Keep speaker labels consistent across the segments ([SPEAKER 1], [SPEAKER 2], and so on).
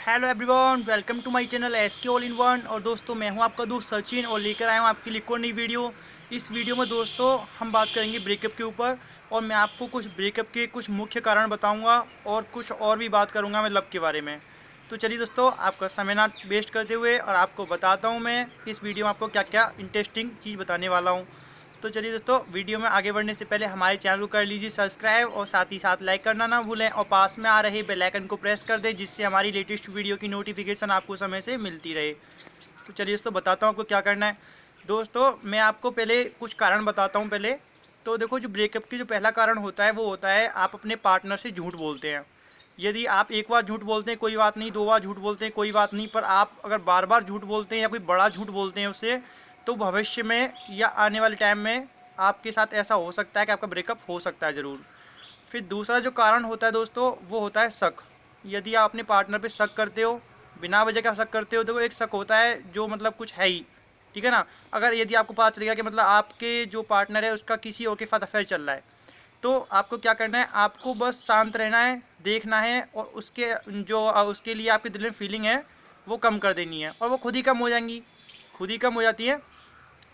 [SPEAKER 1] Hello everyone, welcome to my channel SK all in one. और दोस्तों, मैं हूं आपका दोस्त सचिन और लेकर आया हूं आपके लिए एक और नई वीडियो। इस वीडियो में दोस्तों हम बात करेंगे ब्रेकअप के ऊपर, और मैं आपको कुछ ब्रेकअप के कुछ मुख्य कारण बताऊंगा और कुछ और भी बात करूंगा मैं लव के बारे में। तो चलिए दोस्तों, आपका समय ना वेस्ट करते हुए और आपको बताता हूँ मैं इस वीडियो में आपको क्या क्या इंटरेस्टिंग चीज़ बताने वाला हूँ। तो चलिए दोस्तों, वीडियो में आगे बढ़ने से पहले हमारे चैनल को कर लीजिए सब्सक्राइब और साथ ही साथ लाइक करना ना भूलें, और पास में आ रहे बेल आइकन को प्रेस कर दें जिससे हमारी लेटेस्ट वीडियो की नोटिफिकेशन आपको समय से मिलती रहे। तो चलिए दोस्तों, बताता हूँ आपको क्या करना है। दोस्तों, मैं आपको पहले कुछ कारण बताता हूँ पहले। तो देखो, जो ब्रेकअप की जो पहला कारण होता है वो होता है आप अपने पार्टनर से झूठ बोलते हैं। यदि आप एक बार झूठ बोलते हैं कोई बात नहीं, दो बार झूठ बोलते हैं कोई बात नहीं, पर आप अगर बार बार झूठ बोलते हैं या कोई बड़ा झूठ बोलते हैं उससे, तो भविष्य में या आने वाले टाइम में आपके साथ ऐसा हो सकता है कि आपका ब्रेकअप हो सकता है ज़रूर। फिर दूसरा जो कारण होता है दोस्तों, वो होता है शक। यदि आप अपने पार्टनर पे शक करते हो, बिना वजह का शक करते हो, देखो एक शक होता है जो मतलब कुछ है ही, ठीक है ना। अगर यदि आपको पता चलेगा कि मतलब आपके जो पार्टनर है उसका किसी और के साथ अफेयर चल रहा है, तो आपको क्या करना है, आपको बस शांत रहना है, देखना है, और उसके जो उसके लिए आपके दिल में फीलिंग है वो कम कर देनी है, और वो खुद ही कम हो जाएंगी, खुद ही कम हो जाती है।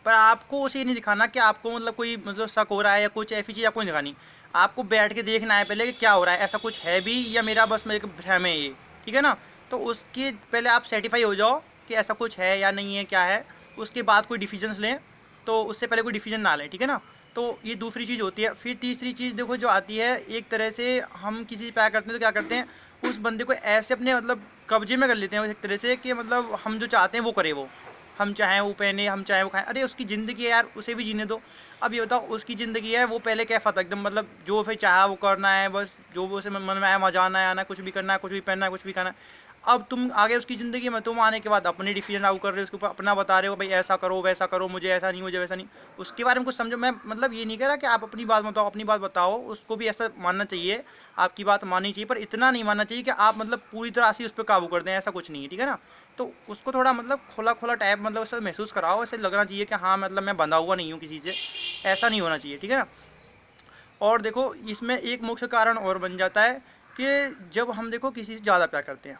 [SPEAKER 1] पर आपको उसे नहीं दिखाना कि आपको मतलब कोई मतलब शक हो रहा है या कुछ ऐसी चीज़ आपको नहीं दिखानी। आपको बैठ के देखना है पहले कि क्या हो रहा है, ऐसा कुछ है भी या मेरा बस मेरे को भ्रम है ये, ठीक है ना। तो उसके पहले आप सर्टिफाई हो जाओ कि ऐसा कुछ है या नहीं है, क्या है। उसके बाद कोई डिसीजंस लें, तो उससे पहले कोई डिसीजन ना लें, ठीक है ना। तो ये दूसरी चीज़ होती है। फिर तीसरी चीज़ देखो जो आती है, एक तरह से हम किसी से प्यार करते हैं तो क्या करते हैं, उस बंदे को ऐसे अपने मतलब कब्जे में कर लेते हैं एक तरह से कि मतलब हम जो चाहते हैं वो करे वो। हम चाहें वो पहने, हम चाहें वो खाएं, अरे उसकी ज़िंदगी है यार, उसे भी जीने दो। अब ये बताओ, उसकी ज़िंदगी है, वो पहले कैसा था एकदम, मतलब जो फिर चाहा वो करना है, बस जो भी उसे मन में आया मजा आना है, आना, कुछ भी करना है, कुछ भी पहनना है, कुछ भी खाना है। अब तुम आगे उसकी ज़िंदगी में, तुम आने के बाद अपनी डिसीजन लागू कर रहे हो, उसके ऊपर अपना बता रहे हो, भाई ऐसा करो वैसा करो, मुझे ऐसा नहीं, मुझे वैसा नहीं। उसके बारे में कुछ समझो। मैं मतलब ये नहीं कह रहा कि आप अपनी बात बताओ, अपनी बात बताओ, उसको भी ऐसा मानना चाहिए, आपकी बात माननी चाहिए, पर इतना नहीं मानना चाहिए कि आप मतलब पूरी तरह से उस पर काबू कर दें, ऐसा कुछ नहीं है, ठीक है ना। तो उसको थोड़ा मतलब खुला खुला टाइप मतलब ऐसा महसूस कराओ, ऐसे लगना चाहिए कि हाँ मतलब मैं बंधा हुआ नहीं हूँ किसी से, ऐसा नहीं होना चाहिए, ठीक है ना। और देखो, इसमें एक मुख्य कारण और बन जाता है कि जब हम देखो किसी से ज़्यादा प्यार करते हैं,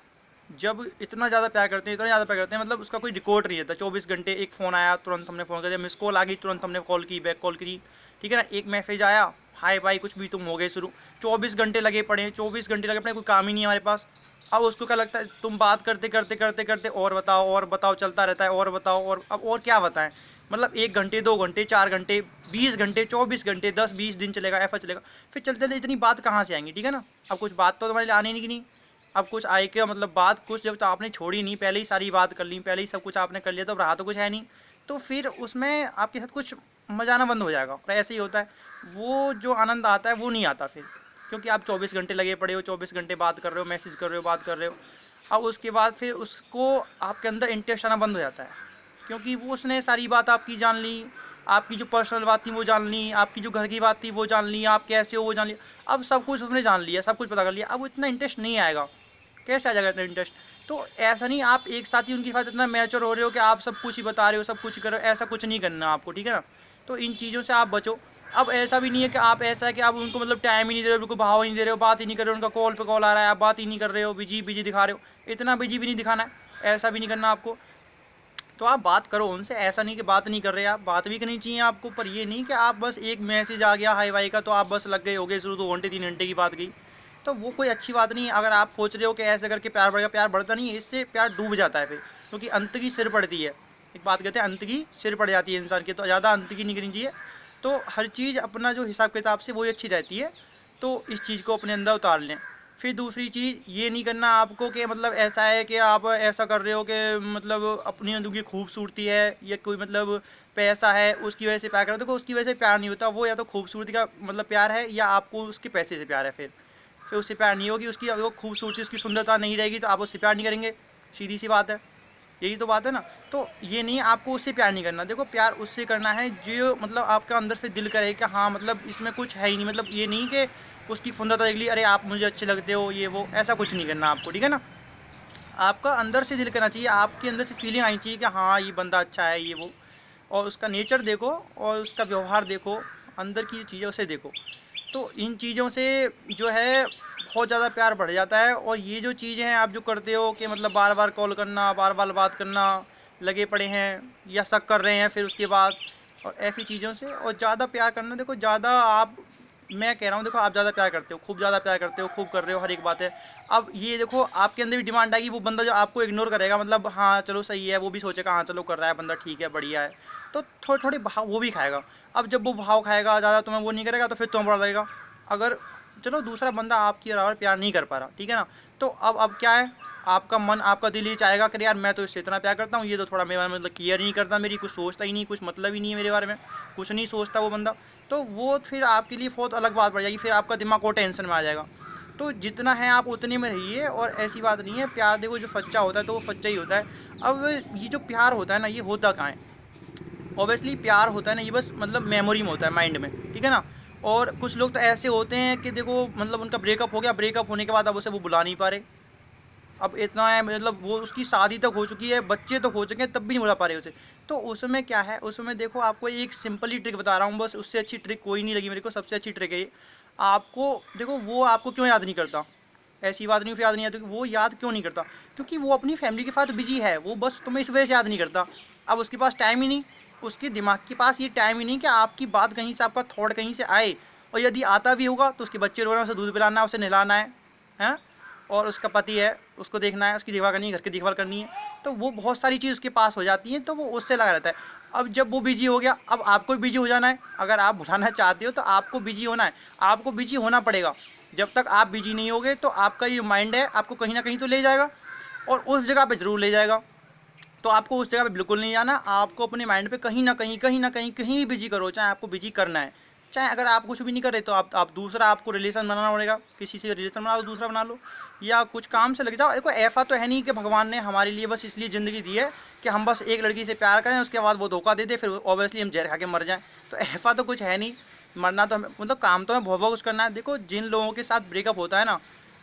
[SPEAKER 1] जब इतना ज़्यादा प्यार करते हैं, इतना ज़्यादा प्यार करते हैं, मतलब उसका कोई रिकॉर्ड नहीं रहता। 24 घंटे एक फ़ोन आया तुरंत हमने फ़ोन कर दिया, मिस कॉल आ गई तुरंत हमने कॉल की, बैक कॉल करी, ठीक है ना। एक मैसेज आया, हाय भाई कुछ भी, तुम हो गए शुरू। 24 घंटे लगे पड़े हैं, 24 घंटे लगे पड़े, कोई काम ही नहीं है हमारे पास। अब उसको क्या लगता है, तुम बात करते करते करते करते और बताओ चलता रहता है, और बताओ, और अब और क्या बताएं। मतलब 1 घंटे, 2 घंटे, 4 घंटे, 20 घंटे, 24 घंटे, 10-20 दिन चलेगा, ऐसा चलेगा। फिर चलते चलते इतनी बात कहाँ से आएंगी, ठीक है ना। अब कुछ बात तो तुम्हारे लिए आनी नहीं की नहीं। अब कुछ आए के मतलब बात कुछ जब तो आपने छोड़ी नहीं, पहले ही सारी बात कर ली, पहले ही सब कुछ आपने कर लिया, तो अब रहा तो कुछ है नहीं। तो फिर उसमें आपके साथ कुछ मजा आना बंद हो जाएगा, और ऐसे ही होता है। वो जो आनंद आता है वो नहीं आता फिर, क्योंकि आप 24 घंटे लगे पड़े हो, 24 घंटे बात कर रहे हो, मैसेज कर रहे हो, बात कर रहे हो। अब उसके बाद फिर उसको आपके अंदर इंटरेस्ट आना बंद हो जाता है, क्योंकि वो उसने सारी बात आपकी जान ली, आपकी जो पर्सनल बात थी वो जान ली, आपकी जो घर की बात थी वो जान ली, आप कैसे हो वो जान लिया। अब सब कुछ उसने जान लिया, सब कुछ पता कर लिया, अब इतना इंटरेस्ट नहीं आएगा। कैसे आ जाएगा इतना इंटरेस्ट। तो ऐसा नहीं, आप एक साथ ही उनके साथ इतना मैच्योर हो रहे हो कि आप सब कुछ ही बता रहे हो, सब कुछ कर रहे हो, ऐसा कुछ नहीं करना आपको, ठीक है ना। तो इन चीज़ों से आप बचो। अब ऐसा भी नहीं है कि आप ऐसा है कि आप उनको मतलब टाइम ही नहीं दे रहे हो, उनको भाव ही नहीं दे रहे हो, बात ही नहीं कर रहे हो, उनका कॉल पे कॉल आ रहा है, आप बात ही नहीं कर रहे हो, बिजी बिजी दिखा रहे हो। इतना बिजी भी नहीं दिखाना है, ऐसा भी नहीं करना आपको। तो आप बात करो उनसे, ऐसा नहीं कि बात नहीं कर रहे, आप बात भी करनी चाहिए आपको, पर ये नहीं कि आप बस एक मैसेज आ गया हाई वाई का तो आप बस लग गए, हो गए शुरू, 2 घंटे 3 घंटे की बात गई। तो वो कोई अच्छी बात नहीं है। अगर आप सोच रहे हो कि ऐसे करके प्यार बढ़ेगा, प्यार बढ़ता नहीं है, इससे प्यार डूब जाता है फिर, क्योंकि अंत की सिर पड़ती है। एक बात कहते हैं, अंत की सिर पड़ जाती है इंसान की, तो ज़्यादा अंत की नहीं करनी चाहिए। तो हर चीज़ अपना जो हिसाब किताब से वही अच्छी रहती है। तो इस चीज़ को अपने अंदर उतार लें। फिर दूसरी चीज़ ये नहीं करना आपको कि मतलब ऐसा है कि आप ऐसा कर रहे हो कि मतलब अपनी अंदर की खूबसूरती है या कोई मतलब पैसा है उसकी वजह से प्यार कर रहे हो। देखो, उसकी वजह से प्यार नहीं होता, वो या तो खूबसूरती का मतलब प्यार है, या आपको उसके पैसे से प्यार है। फिर उससे प्यार नहीं होगी, उसकी अगर वो खूबसूरती उसकी सुंदरता नहीं रहेगी तो आप उससे प्यार नहीं करेंगे, सीधी सी बात है। यही तो बात है ना। तो ये नहीं, आपको उससे प्यार नहीं करना। देखो, प्यार उससे करना है जो मतलब आपका अंदर से दिल करे कि हाँ मतलब इसमें कुछ है ही नहीं, मतलब ये नहीं कि उसकी सुंदरता देख ली, अरे आप मुझे अच्छे लगते हो, ये वो, ऐसा कुछ नहीं करना आपको, ठीक है ना। आपका अंदर से दिल करना चाहिए, आपके अंदर से फीलिंग आनी चाहिए कि हाँ ये बंदा अच्छा है, ये वो। और उसका नेचर देखो और उसका व्यवहार देखो, अंदर की चीज़ें उसे देखो। तो इन चीज़ों से जो है बहुत ज़्यादा प्यार बढ़ जाता है। और ये जो चीज़ें हैं आप जो करते हो कि मतलब बार बार कॉल करना, बार बार बात करना, लगे पड़े हैं या शक कर रहे हैं फिर उसके बाद, और ऐसी चीज़ों से और ज़्यादा प्यार करना, देखो ज़्यादा आप, मैं कह रहा हूँ देखो आप ज़्यादा प्यार करते हो, खूब ज़्यादा प्यार करते हो, खूब कर रहे हो हर एक बात है। अब ये देखो आपके अंदर भी डिमांड आएगी, वो बंदा जो आपको इग्नोर करेगा, मतलब हाँ चलो सही है, वो भी सोचेगा हाँ चलो कर रहा है बंदा, ठीक है बढ़िया है, तो थोड़े थोड़े भाव वो भी खाएगा। अब जब वो भाव खाएगा ज़्यादा, तुम्हें वो नहीं करेगा तो फिर तुम्हें बुरा लगेगा। अगर चलो दूसरा बंदा आपकी बराबर प्यार नहीं कर पा रहा, ठीक है ना, तो अब क्या है, आपका मन आपका दिल ये चाहेगा कि यार मैं तो इससे इतना प्यार करता हूँ, ये तो थोड़ा मेरे बारे में मतलब केयर ही नहीं करता मेरी, कुछ सोचता ही नहीं, कुछ मतलब ही नहीं है मेरे बारे में, कुछ नहीं सोचता वो बंदा, तो वो फिर आपके लिए बहुत अलग बात बढ़ जाएगी, फिर आपका दिमाग और टेंशन में आ जाएगा। तो जितना है आप उतने में रहिए, और ऐसी बात नहीं है, प्यार देखो जो सच्चा होता है तो वो सच्चा ही होता है। अब ये जो प्यार होता है ना, ये होता कहाँ है, ऑब्वियसली प्यार होता है ना, ये बस मतलब मेमोरी में होता है, माइंड में, ठीक है ना। और कुछ लोग तो ऐसे होते हैं कि देखो मतलब उनका ब्रेकअप हो गया, ब्रेकअप होने के बाद अब उसे वो बुला नहीं पा रहे, अब इतना है मतलब वो उसकी शादी तक हो चुकी है, बच्चे तक हो चुके हैं, तब भी नहीं बुला पा रहे उसे। तो उसमें क्या है, उसमें देखो आपको एक सिंपल ही ट्रिक बता रहा हूँ, बस उससे अच्छी ट्रिक कोई नहीं लगी मेरे को, सबसे अच्छी ट्रिक है ये। आपको देखो वो आपको क्यों याद नहीं करता, ऐसी बात नहीं फिर याद नहीं आता, वो याद क्यों नहीं करता, क्योंकि वो अपनी फैमिली के साथ बिजी है, वो बस तुम्हें इस वजह से याद नहीं करता। अब उसके पास टाइम ही नहीं, उसके दिमाग के पास ये टाइम ही नहीं कि आपकी बात कहीं से, आपका थॉट कहीं से आए। और यदि आता भी होगा तो उसके बच्चे रो रहे हैं, उसे दूध पिलाना है, उसे नहलाना है, और उसका पति है, उसको देखना है, उसकी देखभाल करनी है, घर की देखभाल करनी है, तो वो बहुत सारी चीज़ उसके पास हो जाती हैं, तो वो उससे लगा रहता है। अब जब वो बिजी हो गया, अब आपको भी बिजी हो जाना है, अगर आप भुलाना चाहते हो तो आपको बिजी होना है, आपको बिजी होना पड़ेगा। जब तक आप बिजी नहीं होगे तो आपका ये माइंड है आपको कहीं ना कहीं तो ले जाएगा, और उस जगह पे ज़रूर ले जाएगा। तो आपको उस जगह पे बिल्कुल नहीं जाना, आपको अपने माइंड पे कहीं ना कहीं कहीं ना कहीं कहीं भी बिजी करो, चाहे आपको बिजी करना है, चाहे अगर आप कुछ भी नहीं कर रहे तो आप दूसरा, आपको रिलेशन बनाना पड़ेगा, किसी से रिलेशन बना लो, दूसरा बना लो, या कुछ काम से लग जाओ। देखो ऐसा तो है नहीं कि भगवान ने हमारे लिए बस इसलिए ज़िंदगी दी है कि हम बस एक लड़की से प्यार करें, उसके बाद वो धोखा दे दे, फिर ऑब्वियसली हम जहर खा के मर जाएं, तो ऐसा तो कुछ है नहीं। मरना तो हमें मतलब काम तो हमें बहुत बहुत कुछ करना है। देखो जिन लोगों के साथ ब्रेकअप होता है ना,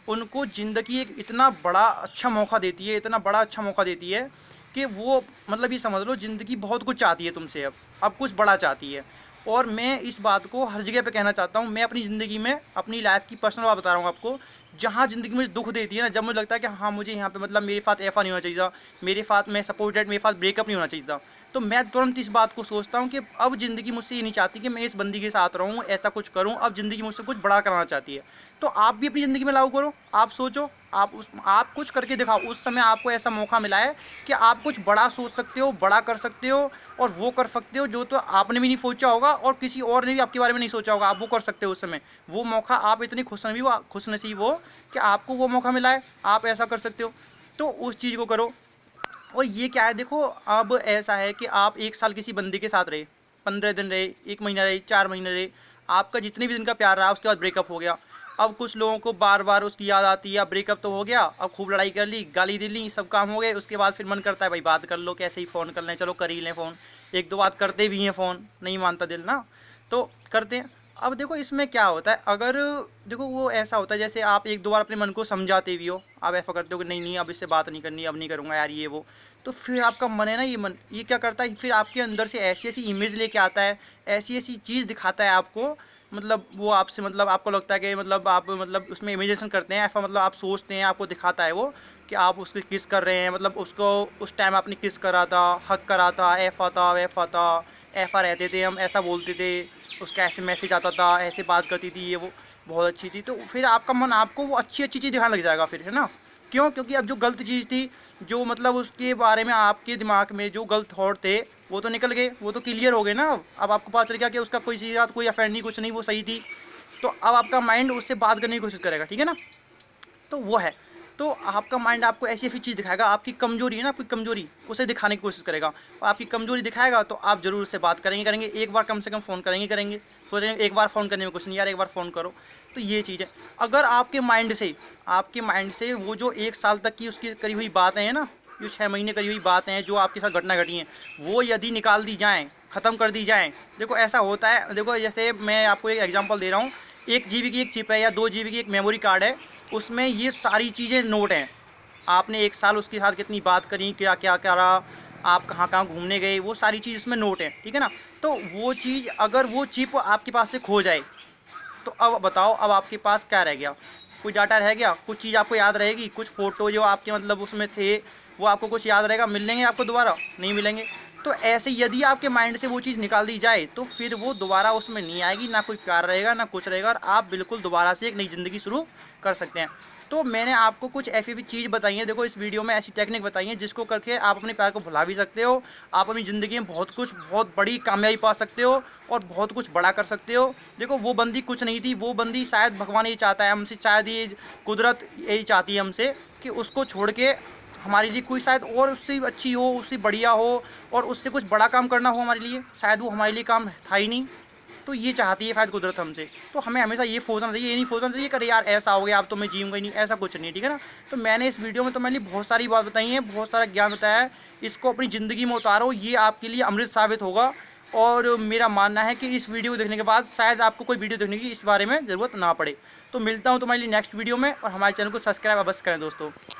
[SPEAKER 1] उनको ज़िंदगी एक इतना बड़ा अच्छा मौका देती है, इतना बड़ा अच्छा मौका देती है कि वो मतलब ये समझ लो ज़िंदगी बहुत कुछ चाहती है तुमसे, अब कुछ बड़ा चाहती है। और मैं इस बात को हर जगह पे कहना चाहता हूँ, मैं अपनी ज़िंदगी में अपनी लाइफ की पर्सनल बात बता रहा हूँ आपको, जहाँ ज़िंदगी मुझे दुख देती है ना, जब मुझे लगता है कि हाँ मुझे यहाँ पे मतलब मेरे साथ ऐसा नहीं होना चाहिए था, मेरे साथ मैं सपोर्टेड, मेरे साथ ब्रेकअप नहीं होना चाहिए था, तो मैं तुरंत इस बात को सोचता हूँ कि अब ज़िंदगी मुझसे ये नहीं चाहती कि मैं इस बंदी के साथ रहूँ, ऐसा कुछ करूँ, अब ज़िंदगी मुझसे कुछ बड़ा कराना चाहती है। तो आप भी अपनी ज़िंदगी में लागू करो, आप सोचो, आप कुछ करके दिखाओ। उस समय आपको ऐसा मौका मिला है कि आप कुछ बड़ा सोच सकते हो, बड़ा कर सकते हो, और वो कर सकते हो जो तो आपने भी नहीं सोचा होगा और किसी और ने भी आपके बारे में नहीं सोचा होगा, आप वो कर सकते हो उस समय। वो मौका, आप इतनी खुशनसीब हो कि आपको वो मौका मिला है, आप ऐसा कर सकते हो, तो उस चीज़ को करो। और ये क्या है, देखो अब ऐसा है कि आप 1 साल किसी बंदे के साथ रहे, 15 दिन रहे, 1 महीना रहे, 4 महीने रहे, आपका जितने भी दिन का प्यार रहा, उसके बाद ब्रेकअप हो गया। अब कुछ लोगों को बार बार उसकी याद आती है, अब ब्रेकअप तो हो गया, अब खूब लड़ाई कर ली, गाली दे ली, सब काम हो गए, उसके बाद फिर मन करता है भाई बात कर लो, कैसे ही फ़ोन कर लें, चलो कर ही लें फ़ोन, 1-2 बात करते भी हैं फ़ोन, नहीं मानता दिल ना, तो करते हैं। अब देखो इसमें क्या होता है, अगर देखो वो ऐसा होता है जैसे आप 1-2 बार अपने मन को समझाते भी हो, आप ऐसा करते हो कि नहीं नहीं अब इससे बात नहीं करनी, अब नहीं करूँगा यार ये वो, तो फिर आपका मन है ना, ये मन ये क्या करता है, फिर आपके अंदर से ऐसी ऐसी इमेज लेके आता है, ऐसी ऐसी चीज़ दिखाता है आपको, मतलब वो आपसे मतलब आपको लगता है कि मतलब आप मतलब उसमें इमेजिनेशन करते हैं, ऐसा मतलब आप सोचते हैं, आपको दिखाता है वो कि आप उसको किस कर रहे हैं, मतलब उसको उस टाइम आपने किस करा था, हक करा था, ऐसा था वैसा था, ऐसा रहते थे हम, ऐसा बोलते थे, उसका ऐसे मैसेज आता था, ऐसे बात करती थी ये वो, बहुत अच्छी थी, तो फिर आपका मन आपको वो अच्छी अच्छी चीज़ दिखाने लग जाएगा फिर, है ना। क्यों? क्योंकि अब जो गलत चीज़ थी, जो मतलब उसके बारे में आपके दिमाग में जो गलत थॉट थे, वो तो निकल गए, वो तो क्लियर हो गए ना। अब आपको पता चल गया कि उसका कोई चीज़ कोई अफेयर नहीं, कुछ नहीं, वो सही थी, तो अब आपका माइंड उससे बात करने की कोशिश करेगा, ठीक है ना। तो वो है, तो आपका माइंड आपको ऐसी ऐसी चीज़ दिखाएगा, आपकी कमजोरी है ना, आपकी कमजोरी उसे दिखाने की कोशिश करेगा, और आपकी कमजोरी दिखाएगा तो आप ज़रूर उससे बात करेंगे, एक बार कम से कम फ़ोन करेंगे, सोचेंगे एक बार फ़ोन करने में कुछ नहीं यार, एक बार फ़ोन करो। तो ये चीज़ है, अगर आपके माइंड से वो जो 1 साल तक की उसकी करी हुई बातें हैं ना, जो 6 महीने करी हुई बातें हैं, जो आपके साथ घटना घटी हैं, वो यदि निकाल दी जाएँ, ख़त्म कर दी जाएँ। देखो ऐसा होता है, देखो जैसे मैं आपको एक एग्जांपल दे रहा हूँ, 1 जीबी की एक चिप है या 2 जीबी की एक मेमोरी कार्ड है, उसमें ये सारी चीज़ें नोट हैं। आपने 1 साल उसके साथ कितनी बात करी, क्या क्या करा, आप कहाँ कहाँ घूमने गए, वो सारी चीज़ इसमें नोट है, ठीक है ना। तो वो चीज़, अगर वो चिप आपके पास से खो जाए, तो अब बताओ अब आपके पास क्या रह गया। कोई डाटा रह गया, कुछ चीज़ आपको याद रहेगी, कुछ फ़ोटो जो आपके मतलब उसमें थे वो आपको कुछ याद रहेगा, मिलेंगे आपको दोबारा? नहीं मिलेंगे। तो ऐसे यदि आपके माइंड से वो चीज़ निकाल दी जाए तो फिर वो दोबारा उसमें नहीं आएगी, ना कोई प्यार रहेगा ना कुछ रहेगा, और आप बिल्कुल दोबारा से एक नई ज़िंदगी शुरू कर सकते हैं। तो मैंने आपको कुछ ऐसी चीज़ बताई है, देखो इस वीडियो में ऐसी टेक्निक बताई है जिसको करके आप अपने प्यार को भुला भी सकते हो, आप अपनी ज़िंदगी में बहुत बड़ी कामयाबी पा सकते हो और बहुत कुछ बड़ा कर सकते हो। देखो वो बंदी कुछ नहीं थी, वो बंदी शायद भगवान ये चाहता है हमसे, शायद ये कुदरत यही चाहती है हमसे कि उसको छोड़ के हमारे लिए कोई शायद और उससे अच्छी हो, उससे बढ़िया हो और उससे कुछ बड़ा काम करना हो हमारे लिए, शायद वो हमारे लिए काम था ही नहीं। तो ये चाहती है शायद कुदरत हमसे। तो हमें हमेशा ये सोचना चाहिए, ये नहीं सोचना चाहिए कि यार ऐसा हो गया अब तो मैं जीऊँगा ही नहीं, ऐसा कुछ नहीं है, ठीक है ना। तो मैंने इस वीडियो में तो मैंने बहुत सारी बात बताई है, बहुत सारा ज्ञान बताया है, इसको अपनी ज़िंदगी में उतारो, ये आपके लिए अमृत साबित होगा। और मेरा मानना है कि इस वीडियो को देखने के बाद शायद आपको कोई वीडियो देखने की इस बारे में ज़रूरत ना पड़े। तो मिलता हूँ तुम्हारे लिए नेक्स्ट वीडियो में, और हमारे चैनल को सब्सक्राइब अवश्य करें दोस्तों।